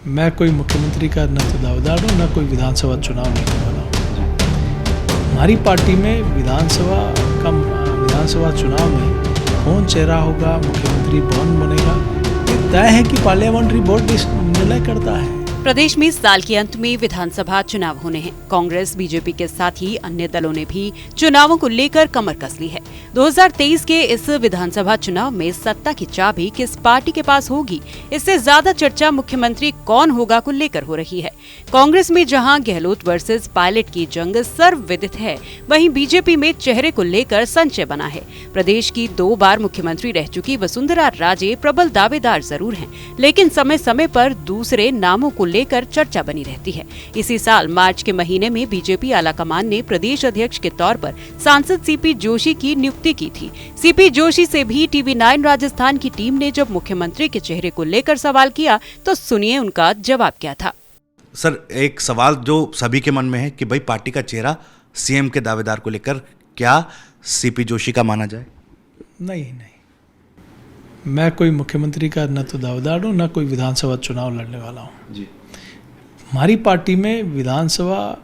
मैं कोई मुख्यमंत्री का न तो दावेदार हूँ न कोई विधानसभा चुनाव लड़ने वाला हूँ। हमारी पार्टी में विधानसभा चुनाव में कौन चेहरा होगा, मुख्यमंत्री कौन बनेगा, ये तय है कि पार्लियामेंट्री बोर्ड निर्णय करता है। प्रदेश में साल के अंत में विधानसभा चुनाव होने हैं। कांग्रेस, बीजेपी के साथ ही अन्य दलों ने भी चुनावों को लेकर कमर कस ली है। 2023 के इस विधानसभा चुनाव में सत्ता की चाबी किस पार्टी के पास होगी, इससे ज्यादा चर्चा मुख्यमंत्री कौन होगा को लेकर हो रही है। कांग्रेस में जहां गहलोत वर्सेस पायलट की जंग सर्वविदित है, वहीं बीजेपी में चेहरे को लेकर संशय बना है। प्रदेश की 2 बार मुख्यमंत्री रह चुकी वसुंधरा राजे प्रबल दावेदार जरूर हैं, लेकिन समय समय पर दूसरे नामों को लेकर चर्चा बनी रहती है। इसी साल मार्च के महीने में बीजेपी आलाकमान ने प्रदेश अध्यक्ष के तौर पर सांसद सीपी जोशी की नियुक्ति की थी। सीपी जोशी से भी टीवी9 राजस्थान की टीम ने जब मुख्यमंत्री के चेहरे को लेकर सवाल किया तो सुनिए उनका जवाब क्या था। सर, एक सवाल जो सभी के मन में है कि भाई पार्टी का चेहरा सीएम के दावेदार को लेकर क्या सीपी जोशी का माना जाए? नहीं, मैं कोई मुख्यमंत्री का न तो दावेदार हूँ न कोई विधानसभा चुनाव लड़ने वाला हूँ जी। हमारी पार्टी में विधानसभा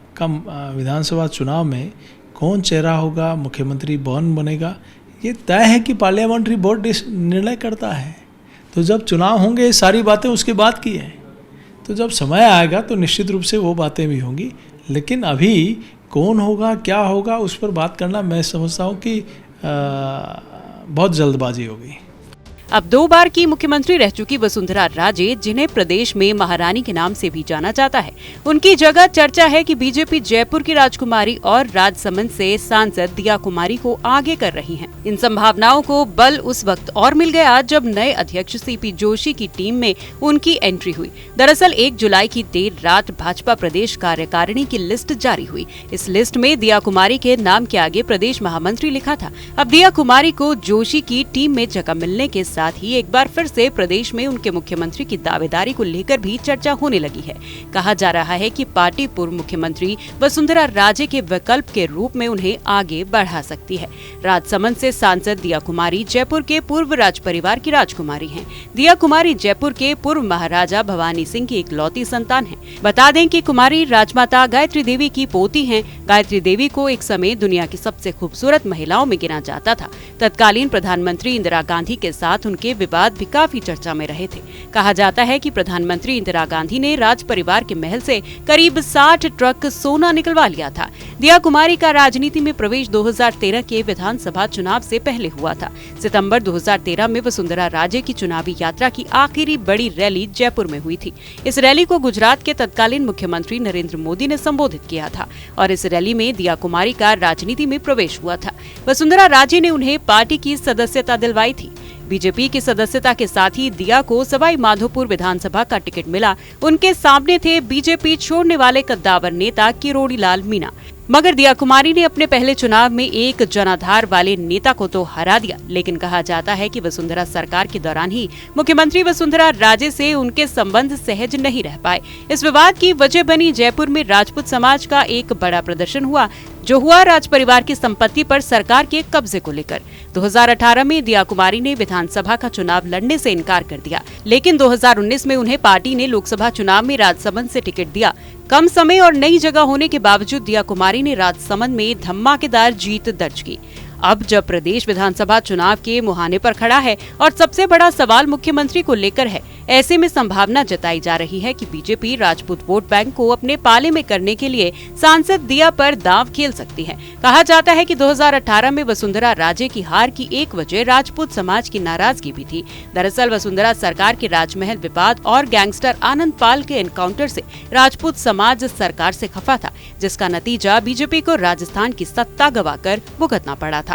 चुनाव में कौन चेहरा होगा, मुख्यमंत्री कौन बनेगा, ये तय है कि पार्लियामेंट्री बोर्ड निर्णय करता है। तो जब चुनाव होंगे ये सारी बातें उसके बाद की है, तो जब समय आएगा तो निश्चित रूप से वो बातें भी होंगी। लेकिन अभी कौन होगा, क्या होगा, उस पर बात करना मैं समझता हूँ कि बहुत जल्दबाजी होगी। अब 2 बार की मुख्यमंत्री रह चुकी वसुंधरा राजे, जिन्हें प्रदेश में महारानी के नाम से भी जाना जाता है, उनकी जगह चर्चा है कि बीजेपी जयपुर की राजकुमारी और राजसमंद से सांसद दिया कुमारी को आगे कर रही हैं। इन संभावनाओं को बल उस वक्त और मिल गया जब नए अध्यक्ष सीपी जोशी की टीम में उनकी एंट्री हुई। दरअसल 1 जुलाई की देर रात भाजपा प्रदेश कार्यकारिणी की लिस्ट जारी हुई। इस लिस्ट में दिया कुमारी के नाम के आगे प्रदेश महामंत्री लिखा था। अब दिया कुमारी को जोशी की टीम में जगह मिलने के साथ ही एक बार फिर से प्रदेश में उनके मुख्यमंत्री की दावेदारी को लेकर भी चर्चा होने लगी है। कहा जा रहा है कि पार्टी पूर्व मुख्यमंत्री वसुंधरा राजे के विकल्प के रूप में उन्हें आगे बढ़ा सकती है। राजसमंद से सांसद दिया कुमारी जयपुर के पूर्व राज परिवार की राजकुमारी हैं। दिया कुमारी जयपुर के पूर्व महाराजा भवानी सिंह की इकलौती संतान हैं। बता दें कि कुमारी राजमाता गायत्री देवी की पोती हैं। गायत्री देवी को एक समय दुनिया की सबसे खूबसूरत महिलाओं में गिना जाता था। तत्कालीन प्रधानमंत्री इंदिरा गांधी के साथ उनके विवाद भी काफी चर्चा में रहे थे। कहा जाता है कि प्रधानमंत्री इंदिरा गांधी ने राज परिवार के महल से करीब 60 ट्रक सोना निकलवा लिया था। दिया कुमारी का राजनीति में प्रवेश 2013 के विधानसभा चुनाव से पहले हुआ था। सितंबर 2013 में वसुंधरा राजे की चुनावी यात्रा की आखिरी बड़ी रैली जयपुर में हुई थी। इस रैली को गुजरात के तत्कालीन मुख्यमंत्री नरेंद्र मोदी ने संबोधित किया था और इस रैली में दिया कुमारी का राजनीति में प्रवेश हुआ था। वसुंधरा राजे ने उन्हें पार्टी की सदस्यता दिलवाई थी। बीजेपी की सदस्यता के साथ ही दिया को सवाई माधोपुर विधानसभा का टिकट मिला। उनके सामने थे बीजेपी छोड़ने वाले कद्दावर नेता किरोड़ी लाल मीणा। मगर दिया कुमारी ने अपने पहले चुनाव में एक जनाधार वाले नेता को तो हरा दिया। लेकिन कहा जाता है कि वसुंधरा सरकार के दौरान ही मुख्यमंत्री वसुंधरा राजे से उनके संबंध सहज नहीं रह पाए। इस विवाद की वजह बनी जयपुर में राजपूत समाज का एक बड़ा प्रदर्शन जो हुआ राज परिवार की संपत्ति पर सरकार के कब्जे को लेकर। 2018 में दिया कुमारी ने विधानसभा का चुनाव लड़ने से इनकार कर दिया, लेकिन 2019 में उन्हें पार्टी ने लोकसभा चुनाव में राजसमंद से टिकट दिया। कम समय और नई जगह होने के बावजूद दिया कुमारी ने राजसमंद में धमाकेदार जीत दर्ज की। अब जब प्रदेश विधानसभा चुनाव के मुहाने पर खड़ा है और सबसे बड़ा सवाल मुख्यमंत्री को लेकर है, ऐसे में संभावना जताई जा रही है कि बीजेपी राजपूत वोट बैंक को अपने पाले में करने के लिए सांसद दिया पर दांव खेल सकती है। कहा जाता है कि 2018 में वसुंधरा राजे की हार की एक वजह राजपूत समाज की नाराजगी भी थी। दरअसल वसुंधरा सरकार के राजमहल विवाद और गैंगस्टर आनंद पाल के एनकाउंटर से राजपूत समाज सरकार से खफा था, जिसका नतीजा बीजेपी को राजस्थान की सत्ता गंवाकर भुगतना पड़ा था।